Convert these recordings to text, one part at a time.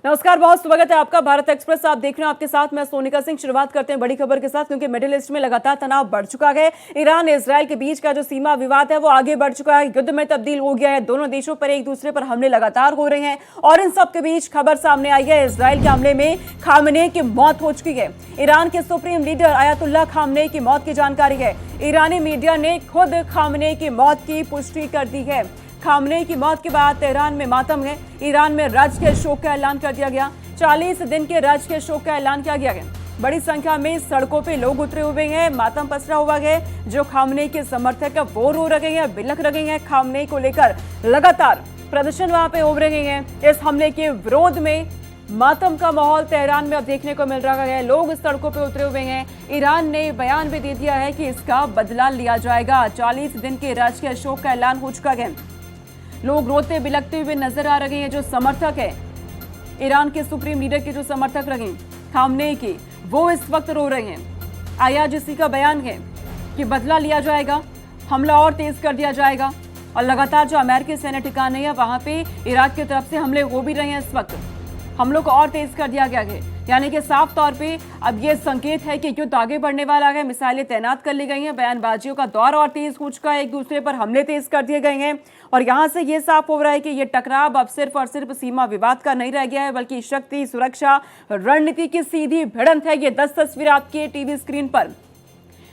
नमस्कार, बहुत स्वागत है आपका भारत एक्सप्रेस। आप देख रहे हैं, आपके साथ मैं सोनिका सिंह। शुरुआत करते हैं बड़ी खबर के साथ, क्योंकि मिडिल ईस्ट में लगातार तनाव बढ़ चुका है। ईरान इजराइल के बीच का जो सीमा विवाद है वो आगे बढ़ चुका है, युद्ध में तब्दील हो गया है। दोनों देशों पर एक दूसरे पर हमले लगातार हो रहे हैं और इन सब के बीच खबर सामने आई है, इजराइल के हमले में खामनेई की मौत हो चुकी है। ईरान के सुप्रीम लीडर आयतुल्लाह खामनेई की मौत की जानकारी है। ईरानी मीडिया ने खुद खामनेई की मौत की पुष्टि कर दी है। खामनेई की मौत के बाद तेहरान में मातम है। ईरान में राजकीय शोक का ऐलान कर दिया गया। 40 दिन के राजकीय शोक का ऐलान किया गया है। बड़ी संख्या में सड़कों पे लोग उतरे हुए हैं, मातम पसरा हुआ है। जो खामनेई के समर्थक है वो रो रहे हैं, बिलख रहे हैं। खामनेई को लेकर लगातार प्रदर्शन वहां पे हो रहे हैं। इस हमले के विरोध में मातम का माहौल तेहरान में अब देखने को मिल रहा है। लोग सड़कों पे उतरे हुए हैं। ईरान ने बयान भी दे दिया है कि इसका बदला लिया जाएगा। 40 दिन के राजकीय शोक का ऐलान हो चुका है। लोग रोते बिलखते हुए नजर आ रहे हैं। जो समर्थक है ईरान के सुप्रीम लीडर के, जो समर्थक रहे खामनेई के, वो इस वक्त रो रहे हैं। आईआरजीसी का बयान है कि बदला लिया जाएगा, हमला और तेज कर दिया जाएगा। और लगातार जो अमेरिकी सैन्य ठिकाने हैं वहां पे इराक की तरफ से हमले हो भी रहे हैं। इस वक्त हमलों को और तेज कर दिया गया है, यानी कि साफ तौर पे अब ये संकेत है कि युद्ध आगे बढ़ने वाला है। मिसाइलें तैनात कर ली गई हैं, बयानबाजियों का दौर और तेज हो चुका है, एक दूसरे पर हमले तेज कर दिए गए हैं। और यहां से ये साफ हो रहा है कि ये टकराव अब सिर्फ और सिर्फ सीमा विवाद का नहीं रह गया है, बल्कि शक्ति, सुरक्षा, रणनीति की सीधी भिड़ंत है। ये 10 तस्वीरें आपके टीवी स्क्रीन पर,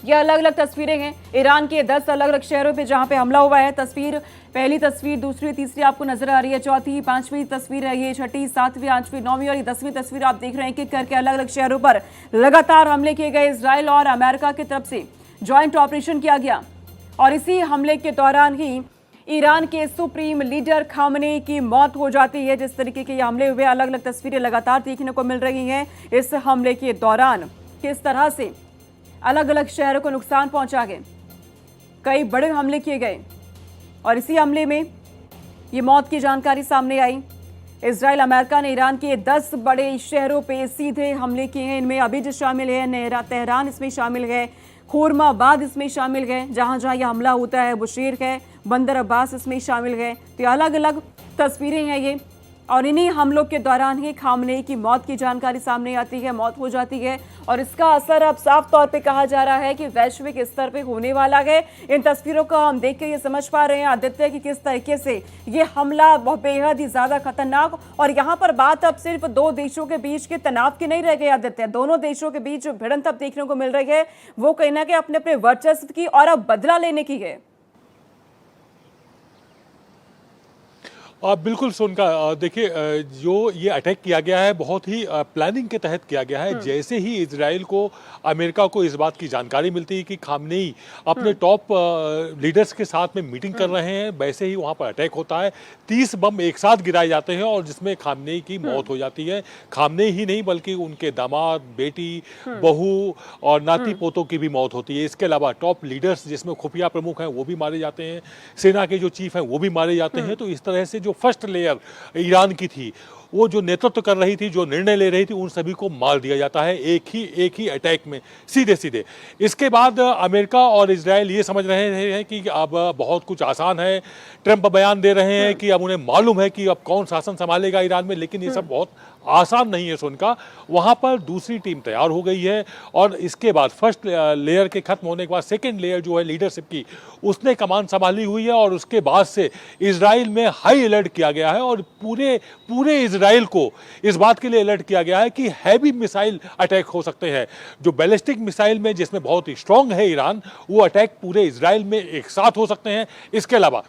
ये अलग अलग तस्वीरें हैं ईरान के 10 अलग अलग शहरों पे जहां पे हमला हुआ है। तस्वीर, पहली तस्वीर, दूसरी, तीसरी आपको नजर आ रही है, चौथी, पांचवी तस्वीर है ये, छठी, सातवीं, आठवीं, नौवीं और 10वीं तस्वीर आप देख रहे हैं। एक करके अलग अलग शहरों पर लगातार हमले किए गए। इजराइल और अमेरिका की तरफ से ज्वाइंट ऑपरेशन किया गया और इसी हमले के दौरान ही ईरान के सुप्रीम लीडर खामनेई की मौत हो जाती है। जिस तरीके के ये हमले हुए, अलग अलग तस्वीरें लगातार देखने को मिल रही हैं। इस हमले के दौरान किस तरह से अलग अलग शहरों को नुकसान पहुंचा गए, कई बड़े हमले किए गए और इसी हमले में ये मौत की जानकारी सामने आई। इजराइल, अमेरिका ने ईरान के 10 बड़े शहरों पे सीधे हमले किए हैं। इनमें अबिद शामिल है, तेहरान इसमें शामिल है, खुर्माबाद इसमें शामिल है, जहां जहां यह हमला होता है, बुशेर है, बंदर अब्बास इसमें शामिल है। तो अलग अलग तस्वीरें हैं ये, और इन्हीं हमलों के दौरान ही खामनेई की मौत की जानकारी सामने आती है, मौत हो जाती है। और इसका असर अब साफ तौर पे कहा जा रहा है कि वैश्विक स्तर पे होने वाला है। इन तस्वीरों को हम देख के ये समझ पा रहे हैं आदित्य कि किस तरीके से ये हमला बहुत बेहद ही ज्यादा खतरनाक। और यहाँ पर बात अब सिर्फ दो देशों के बीच के तनाव की नहीं रह गई आदित्य, दोनों देशों के बीच जो भिड़ंत अब देखने को मिल रही है वो कहीं ना कहीं अपने अपने वर्चस्व की और अब बदला लेने की है। बिल्कुल सोनका, देखिए, जो ये अटैक किया गया है बहुत ही प्लानिंग के तहत किया गया है। जैसे ही इजराइल को, अमेरिका को इस बात की जानकारी मिलती है कि खामनेई अपने टॉप लीडर्स के साथ में मीटिंग कर रहे हैं, वैसे ही वहाँ पर अटैक होता है। 30 बम एक साथ गिराए जाते हैं और जिसमें खामनेई की मौत हो जाती है। खामनेई ही नहीं बल्कि उनके दामाद, बेटी, बहू और नाती पोतों की भी मौत होती है। इसके अलावा टॉप लीडर्स जिसमें खुफिया प्रमुख हैं वो भी मारे जाते हैं, सेना के जो चीफ हैं वो भी मारे जाते हैं। तो इस तरह से जो फर्स्ट लेयर ईरान की थी, वो जो नेतृत्व कर रही थी, जो निर्णय ले रही थी, उन सभी को मार दिया जाता है एक ही अटैक में, सीधे सीधे। इसके बाद अमेरिका और इजराइल ये समझ रहे हैं कि अब बहुत कुछ आसान है। ट्रंप बयान दे रहे हैं कि अब उन्हें मालूम है कि अब कौन शासन संभालेगा ईरान में, लेकिन ये सब बहुत आसान नहीं है सोनका। वहाँ पर दूसरी टीम तैयार हो गई है और इसके बाद फर्स्ट लेयर के खत्म होने के बाद सेकेंड लेयर जो है लीडरशिप की, उसने कमान संभाली हुई है। और उसके बाद से इजराइल में हाई अलर्ट किया गया है और पूरे इजराइल को इस बात के लिए अलर्ट किया गया है कि हैवी मिसाइल अटैक हो सकते हैं। जो बैलिस्टिक मिसाइल में जिसमें बहुत ही स्ट्रांग है ईरान, वो अटैक पूरे इजराइल में एक साथ हो सकते हैं। इसके अलावा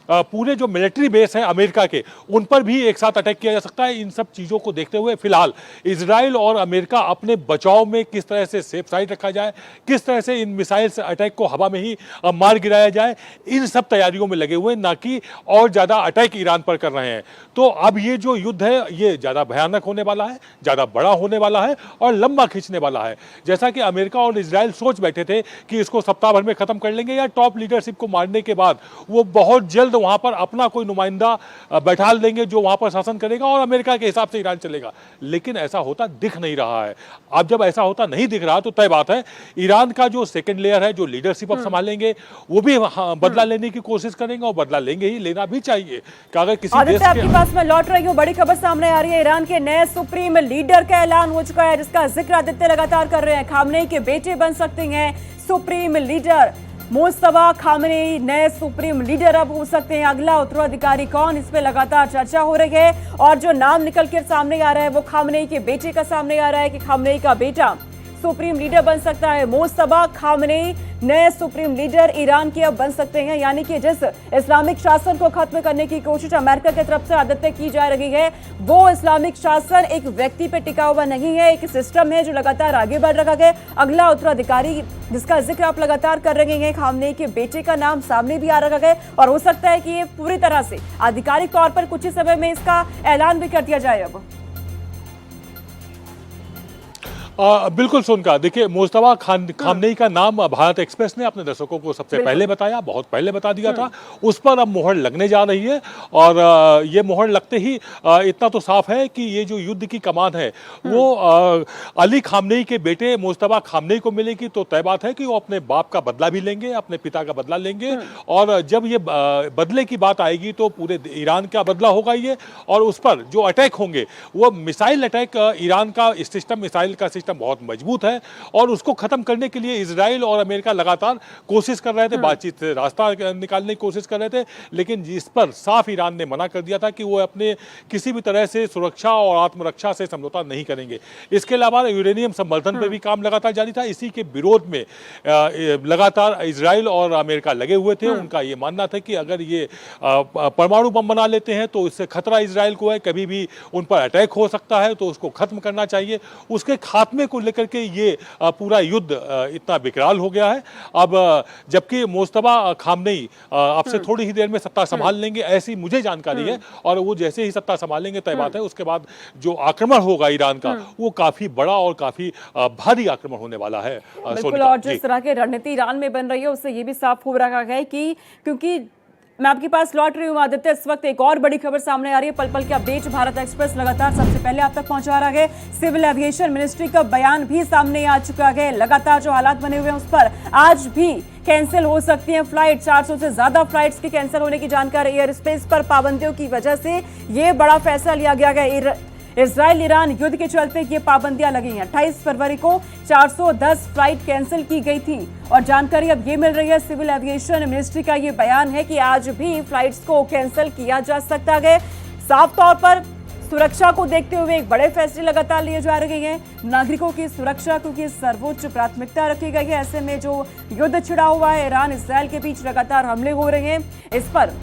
पूरे जो मिलिट्री बेस हैं अमेरिका के, उन पर भी एक साथ अटैक किया जा सकता है। इन सब चीज़ों को देखते हुए फिलहाल इजराइल और अमेरिका अपने बचाव में किस तरह से सेफ साइड रखा जाए, किस तरह से इन मिसाइल से अटैक को हवा में ही मार गिराया जाए, इन सब तैयारियों में लगे हुए, ना कि और ज़्यादा अटैक ईरान पर कर रहे हैं। तो अब ये जो युद्ध है ये ज़्यादा भयानक होने वाला है, ज़्यादा बड़ा होने वाला है और लंबा खींचने वाला है। जैसा कि अमेरिका और इजराइल सोच बैठे थे कि इसको सप्ताह भर में ख़त्म कर लेंगे या टॉप लीडरशिप को मारने के बाद वो बहुत जल्द जल्द वहां पर अपना कोई नुमाइंदा बैठा देंगे जो वहां पर शासन करेगा और अमेरिका के हिसाब से ईरान चलेगा। लेकिन ऐसा होता दिख नहीं रहा है। अब जब ऐसा होता नहीं दिख रहा तो तय बात है ईरान का जो सेकंड लेयर है, जो लीडरशिप अब संभालेंगे, वो भी बदला लेने की कोशिश करेंगे और बदला लेंगे ही, लेना भी चाहिए कि अगर किसी देश के आपके पास मैं लौट रही हूँ, बड़ी खबर सामने आ रही है। ईरान के नए सुप्रीम लीडर का ऐलान हो चुका है, जिसका जिक्र आदित्य लगातार कर रहे हैं। खामनेई के बेटे बन सकते हैं सुप्रीम लीडर। मुस्तफा खामनेई नए सुप्रीम लीडर अब हो सकते हैं। अगला उत्तराधिकारी कौन, इस पे लगातार चर्चा हो रही है और जो नाम निकल कर सामने आ रहा है वो खामनेई के बेटे का सामने आ रहा है कि खामनेई का बेटा सुप्रीम लीडर बन सकता है। मुस्तफा खामनेई नए सुप्रीम लीडर ईरान के अब बन सकते हैं, यानी कि जिस इस्लामिक शासन को खत्म करने की कोशिश अमेरिका की तरफ से आदित्य की जा रही है, वो इस्लामिक शासन एक व्यक्ति पे टिका हुआ नहीं है, एक सिस्टम है जो लगातार आगे बढ़ रहा है। अगला उत्तराधिकारी जिसका जिक्र आप लगातार कर रहे हैं, खामनेई के बेटे का नाम सामने भी आ रहा है और हो सकता है कि ये पूरी तरह से आधिकारिक तौर पर कुछ ही समय में इसका ऐलान भी कर दिया जाए। अब बिल्कुल सुनकर देखिए, मुस्तफा खामनेई का नाम भारत एक्सप्रेस ने अपने दर्शकों को सबसे पहले बताया, बहुत पहले बता दिया था। उस पर अब मोहर लगने जा रही है और ये मोहर लगते ही इतना तो साफ है कि ये जो युद्ध की कमान है वो अली खामनेई के बेटे मुस्तफा खामनेई को मिलेगी। तो तय बात है कि वो अपने बाप का बदला भी लेंगे, अपने पिता का बदला लेंगे और जब ये बदले की बात आएगी तो पूरे ईरान का बदला होगा ये। और उस पर जो अटैक होंगे वो मिसाइल अटैक, ईरान का सिस्टम, मिसाइल का सिस्टम बहुत मजबूत है और उसको खत्म करने के लिए इजराइल और अमेरिका लगातार कोशिश कर रहे थे, बातचीत से रास्ता निकालने की कोशिश कर रहे थे। लेकिन जिस पर साफ ईरान ने मना कर दिया था कि वो अपने किसी भी तरह से सुरक्षा और आत्मरक्षा से समझौता नहीं करेंगे। इसके अलावा यूरेनियम संवर्धन पर भी काम लगातार जारी था। इसी के विरोध में लगातार इजराइल और अमेरिका लगे हुए थे। उनका ये मानना था कि अगर ये परमाणु बम बना लेते हैं तो इससे खतरा इजराइल को है, कभी भी उन पर अटैक हो सकता है, तो उसको खत्म करना चाहिए। उसके खात्मे को लेकर के ये पूरा युद्ध इतना विकराल हो गया है। अब जबकि मुस्तफा खामनेई अब से थोड़ी ही देर में सत्ता संभाल लेंगे, ऐसी मुझे जानकारी है। और वो जैसे ही सत्ता संभालेंगे तय बात है उसके बाद जो आक्रमण होगा ईरान का वो काफी बड़ा और काफी भारी आक्रमण होने वाला है। बिल्कुल, और जिस तरह की रणनीति ईरान में बन रही है उससे ये भी साफ हो रहा है कि क्योंकि मैं आपके पास लौट रही हूँ आदित्य, इस वक्त एक और बड़ी खबर सामने आ रही है। पल पल के अपडेट भारत एक्सप्रेस लगातार सबसे पहले आप तक पहुंचा रहा है। सिविल एविएशन मिनिस्ट्री का बयान भी सामने आ चुका है। लगातार जो हालात बने हुए हैं उस पर आज भी कैंसिल हो सकती हैं फ्लाइट। 400 से ज्यादा फ्लाइट्स के कैंसिल होने की जानकारी। एयर स्पेस पर पाबंदियों की वजह से ये बड़ा फैसला लिया गया है। इजराइल ईरान युद्ध के चलते ये पाबंदियां लगी हैं। 28 फरवरी को 410 फ्लाइट कैंसिल की गई थी और जानकारी अब ये मिल रही है, सिविल एविएशन मिनिस्ट्री का ये बयान है कि आज भी फ्लाइट्स को कैंसिल किया जा सकता है। साफ तौर पर सुरक्षा को देखते हुए एक बड़े फैसले लगातार लिए जा रहे हैं। नागरिकों की सुरक्षा क्योंकि सर्वोच्च प्राथमिकता रखी गई है। ऐसे में जो युद्ध छिड़ा हुआ है, ईरान इसराइल के बीच लगातार हमले हो रहे हैं, इस पर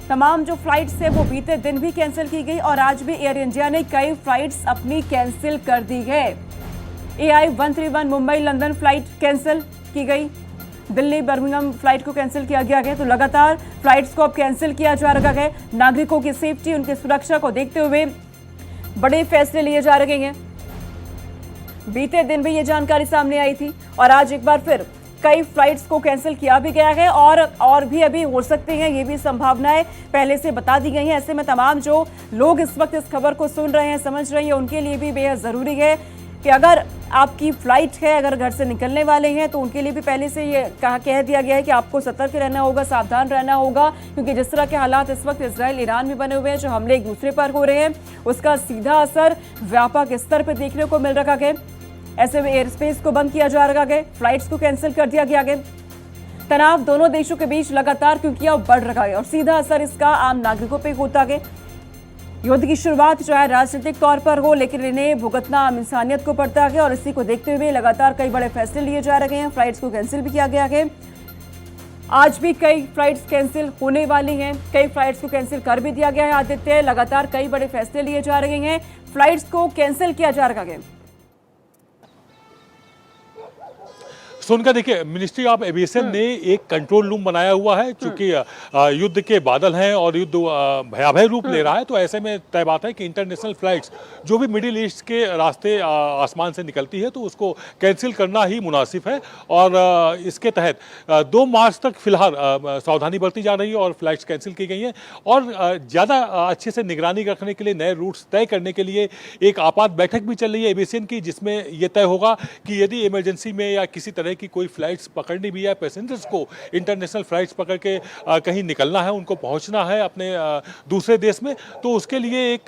तमाम जो फ्लाइट्स है वो बीते दिन भी कैंसिल की गई और आज भी एयर इंडिया ने कई फ्लाइट्स अपनी कैंसिल कर दी है। AI 131 Mumbai London flight cancel की गई, दिल्ली बर्मिंघम फ्लाइट को कैंसिल किया गया है। तो लगातार फ्लाइट्स को अब कैंसिल किया जा रहा है। नागरिकों की सेफ्टी, उनकी सुरक्षा को देखते हुए बड़े फैसले लिए जा रहे हैं। बीते दिन भी ये जानकारी सामने आई थी और आज एक बार फिर कई फ्लाइट्स को कैंसिल किया भी गया है और भी अभी हो सकते हैं, ये भी संभावनाएं पहले से बता दी गई हैं। ऐसे में तमाम जो लोग इस वक्त इस खबर को सुन रहे हैं, समझ रहे हैं, उनके लिए भी बेहद जरूरी है कि अगर आपकी फ्लाइट है, अगर घर से निकलने वाले हैं तो उनके लिए भी पहले से ये कह दिया गया है कि आपको सतर्क रहना होगा, सावधान रहना होगा, क्योंकि जिस तरह के हालात इस वक्त इजराइल ईरान में बने हुए हैं, जो हमले एक दूसरे पर हो रहे हैं, उसका सीधा असर व्यापक स्तर पर देखने को मिल रहा है। ऐसे में एयर स्पेस को बंद किया जा रहा है, फ्लाइट्स को कैंसिल कर दिया गया है। तनाव दोनों देशों के बीच लगातार क्योंकि अब बढ़ रहा है और सीधा असर इसका आम नागरिकों पर होता है। युद्ध की शुरुआत चाहे राजनीतिक तौर पर हो, लेकिन इन्हें भुगतना आम इंसानियत को पड़ता है और इसी को देखते हुए लगातार कई बड़े फैसले लिए जा रहे हैं। फ्लाइट्स को कैंसिल भी किया गया है। आज भी कई फ्लाइट्स कैंसिल होने वाली हैं, कई फ्लाइट्स को कैंसिल कर भी दिया गया है। आदित्य, लगातार कई बड़े फैसले लिए जा रहे हैं, फ्लाइट्स को कैंसिल किया जा रहा है। सोनका देखिए, मिनिस्ट्री ऑफ एविएशन ने एक कंट्रोल रूम बनाया हुआ है, चूंकि युद्ध के बादल हैं और युद्ध भयावह रूप ले रहा है, तो ऐसे में तय बात है कि इंटरनेशनल फ्लाइट्स जो भी मिडिल ईस्ट के रास्ते आसमान से निकलती है तो उसको कैंसिल करना ही मुनासिब है। और इसके तहत 2 मार्च तक फिलहाल सावधानी बरती जा रही है और फ्लाइट्स कैंसिल की गई हैं। और ज़्यादा अच्छे से निगरानी रखने के लिए, नए रूट्स तय करने के लिए एक आपात बैठक भी चल रही है एविएशन की, जिसमें यह तय होगा कि यदि इमरजेंसी में या किसी तरह की कोई फ्लाइट्स पकड़नी भी है, पैसेंजर्स को इंटरनेशनल फ्लाइट्स पकड़ के कहीं निकलना है, उनको पहुंचना है अपने दूसरे देश में, तो उसके लिए एक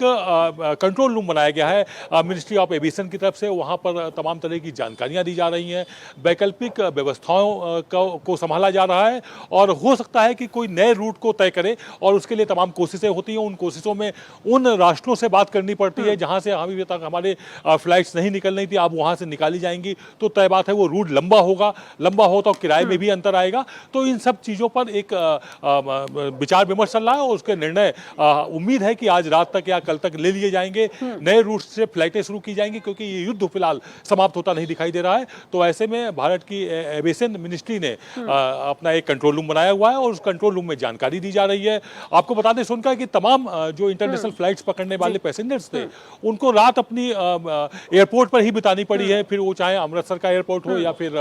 कंट्रोल रूम बनाया गया है मिनिस्ट्री ऑफ एविएशन की तरफ से। वहां पर तमाम तरह की जानकारियां दी जा रही हैं, वैकल्पिक व्यवस्थाओं को संभाला जा रहा है और हो सकता है कि कोई नए रूट को तय करे और उसके लिए तमाम कोशिशें होती हैं। उन कोशिशों में उन राष्ट्रों से बात करनी पड़ती है जहां से अभी तक हमारे फ्लाइट्स नहीं निकल रही थी, अब वहां से निकाली जाएंगी, तो तय बात है वो रूट लंबा हो तो किराए में भी अंतर आएगा। तो इन सब चीज़ों पर एक विचार विमर्श चल रहा है और उसके निर्णय उम्मीद है कि आज रात तक या कल तक ले लिए जाएंगे। नए रूट से फ्लाइटें शुरू की जाएंगी क्योंकि ये युद्ध फिलहाल समाप्त होता नहीं दिखाई दे रहा है। तो ऐसे में भारत की एविएशन मिनिस्ट्री ने अपना एक कंट्रोल रूम बनाया हुआ है और उस कंट्रोल रूम में जानकारी दी जा रही है। आपको बता दें सुनकर कि तमाम जो इंटरनेशनल फ्लाइट्स पकड़ने वाले पैसेंजर्स थे उनको रात अपनी एयरपोर्ट पर ही बितानी पड़ी है, फिर वो चाहे अमृतसर का एयरपोर्ट हो या फिर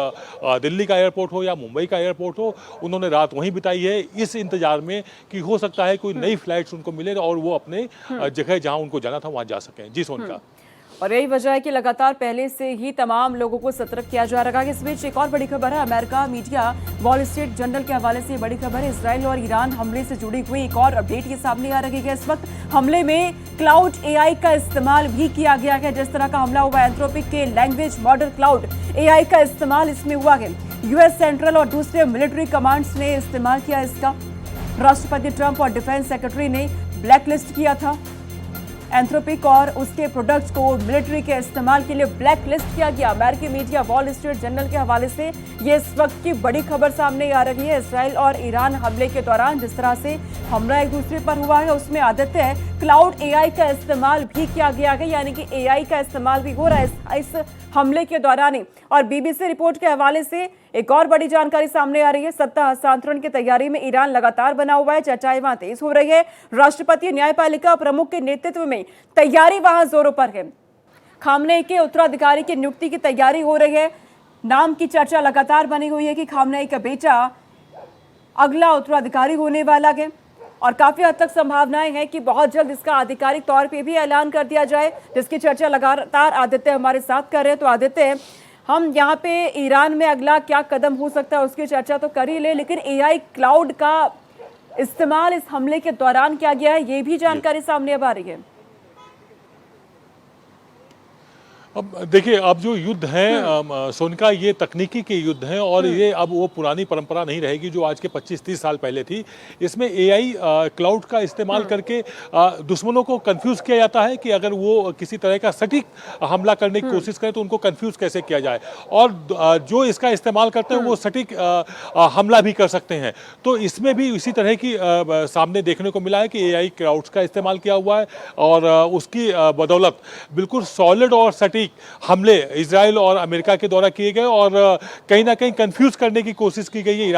दिल्ली का एयरपोर्ट हो या मुंबई का एयरपोर्ट हो, उन्होंने रात वहीं बिताई है इस इंतजार में कि हो सकता है कोई नई फ्लाइट्स उनको मिले और वो अपने जगह जहां उनको जाना था वहां जा सकें। जी सोनका। और यही वजह है कि लगातार पहले से ही तमाम लोगों को सतर्क किया जा रहा है। इस बीच एक और बड़ी खबर है, America media wall street journal के हवाले से बड़ी खबर है। इजराइल और ईरान हमले से जुड़ी हुई एक और अपडेट ये सामने आ रही है। इस वक्त हमले में क्लाउड एआई का इस्तेमाल भी किया गया है। जिस तरह का हमला हुआ एंथ्रोपिक के लैंग्वेज मॉडल क्लाउड एआई का इस्तेमाल इसमें हुआ है। यूएस सेंट्रल और दूसरे मिलिट्री कमांड्स ने इस्तेमाल किया इसका। राष्ट्रपति ट्रंप और डिफेंस सेक्रेटरी ने ब्लैकलिस्ट किया था एंथ्रोपिक और उसके प्रोडक्ट्स को मिलिट्री के इस्तेमाल के लिए ब्लैक लिस्ट किया गया। अमेरिकी मीडिया वॉल स्ट्रीट जर्नल के हवाले से ये इस वक्त की बड़ी खबर सामने आ रही है। इजराइल और ईरान हमले के दौरान जिस तरह से हमला एक दूसरे पर हुआ है उसमें आदित्य है क्लाउड एआई का इस्तेमाल भी किया गया है, यानी कि एआई का इस्तेमाल भी हो रहा है इस हमले के दौरान ही। और बीबीसी रिपोर्ट के हवाले से एक और बड़ी जानकारी सामने आ रही है। सत्ता हस्तांतरण की तैयारी में ईरान लगातार बना हुआ है, चर्चाएं वहां तेज हो रही है। राष्ट्रपति न्यायपालिका प्रमुख के नेतृत्व में तैयारी वहां जोरों पर है। खामनेई के उत्तराधिकारी की नियुक्ति की तैयारी हो रही है। नाम की चर्चा लगातार बनी हुई है कि खामनेई का बेटा अगला उत्तराधिकारी होने वाला है और काफी हद तक संभावनाएं हैं कि बहुत जल्द इसका आधिकारिक तौर पे भी ऐलान कर दिया जाए, जिसकी चर्चा लगातार आदित्य हमारे साथ कर रहे हैं। तो आदित्य, हम यहाँ पे ईरान में अगला क्या कदम हो सकता है उसकी चर्चा तो कर ही ले, लेकिन एआई क्लाउड का इस्तेमाल इस हमले के दौरान किया गया है, ये भी जानकारी सामने अब आ रही है। अब देखिए, अब जो युद्ध है सोनका, ये तकनीकी के युद्ध हैं और ये अब वो पुरानी परंपरा नहीं रहेगी जो आज के 25-30 साल पहले थी। इसमें एआई क्लाउड का इस्तेमाल करके दुश्मनों को कंफ्यूज किया जाता है कि अगर वो किसी तरह का सटीक हमला करने की कोशिश करें तो उनको कंफ्यूज कैसे किया जाए, और जो इसका इस्तेमाल करते हैं वो सटीक हमला भी कर सकते हैं। तो इसमें भी इसी तरह की सामने देखने को मिला है कि एआई क्लाउड्स का इस्तेमाल किया हुआ है और उसकी बदौलत बिल्कुल सॉलिड और सटीक हमले इजराइल और अमेरिका के द्वारा किए गए और कहीं ना कहीं कंफ्यूज करने की कोशिश की गई है।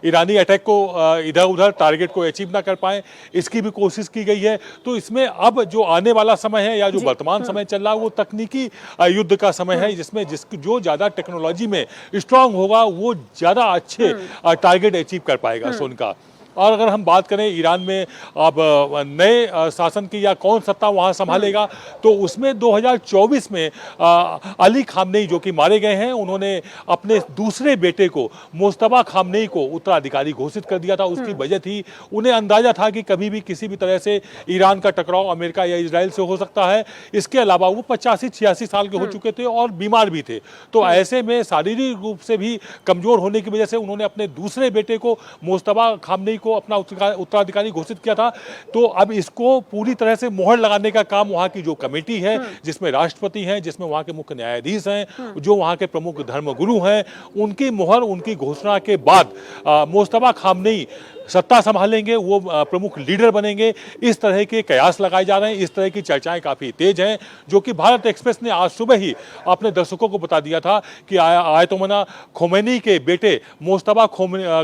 ईरानी अटैक को इधर उधर टारगेट को अचीव ना कर पाए, इसकी भी कोशिश की गई है। तो इसमें अब जो आने वाला समय है या जो वर्तमान समय चल रहा है वो तकनीकी युद्ध का समय है, जिसमें जो ज्यादा टेक्नोलॉजी में स्ट्रांग होगा वो ज्यादा अच्छे टारगेट अचीव कर पाएगा सोनका। और अगर हम बात करें ईरान में अब नए शासन की या कौन सत्ता वहां संभालेगा, तो उसमें 2024 में अली खामनेई जो कि मारे गए हैं, उन्होंने अपने दूसरे बेटे को मुस्तफा खामनेई को उत्तराधिकारी घोषित कर दिया था। उसकी वजह थी, उन्हें अंदाजा था कि कभी भी किसी भी तरह से ईरान का टकराव अमेरिका या इजराइल से हो सकता है। इसके अलावा वो 85-86 साल के हो चुके थे और बीमार भी थे, तो ऐसे में शारीरिक रूप से भी कमजोर होने की वजह से उन्होंने अपने दूसरे बेटे को मुस्तफा खामनेई को अपना उत्तराधिकारी घोषित किया था। तो अब इसको पूरी तरह से मोहर लगाने का काम वहां की जो कमेटी है, जिसमें राष्ट्रपति हैं, जिसमें वहां के मुख्य न्यायाधीश हैं, जो वहां के प्रमुख धर्मगुरु हैं, उनकी मोहर, उनकी घोषणा के बाद मुस्तफा खामनेई सत्ता संभालेंगे, वो प्रमुख लीडर बनेंगे, इस तरह के कयास लगाए जा रहे हैं। इस तरह की चर्चाएं काफी तेज हैं, जो कि भारत एक्सप्रेस ने आज सुबह ही अपने दर्शकों को बता दिया था कि आयतुल्लाह खोमेनी के बेटे मोस्तफा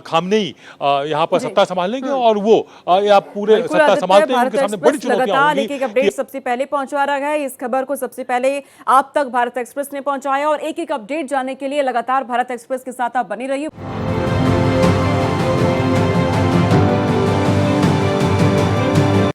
खामनेई यहाँ पर सत्ता संभालेंगे और वो या पूरे बिल्कुल सत्ता आदित्य, संभालते हैं भारत उनके सामने बड़ी एक्सप्रेस चुनौतियां लगातार होंगी एक एक अपडेट सबसे पहले पहुंचा रहा है। इस खबर को सबसे पहले आप तक भारत एक्सप्रेस ने पहुंचाया और एक एक अपडेट जानने के लिए लगातार भारत एक्सप्रेस के साथ आप बने रहिए।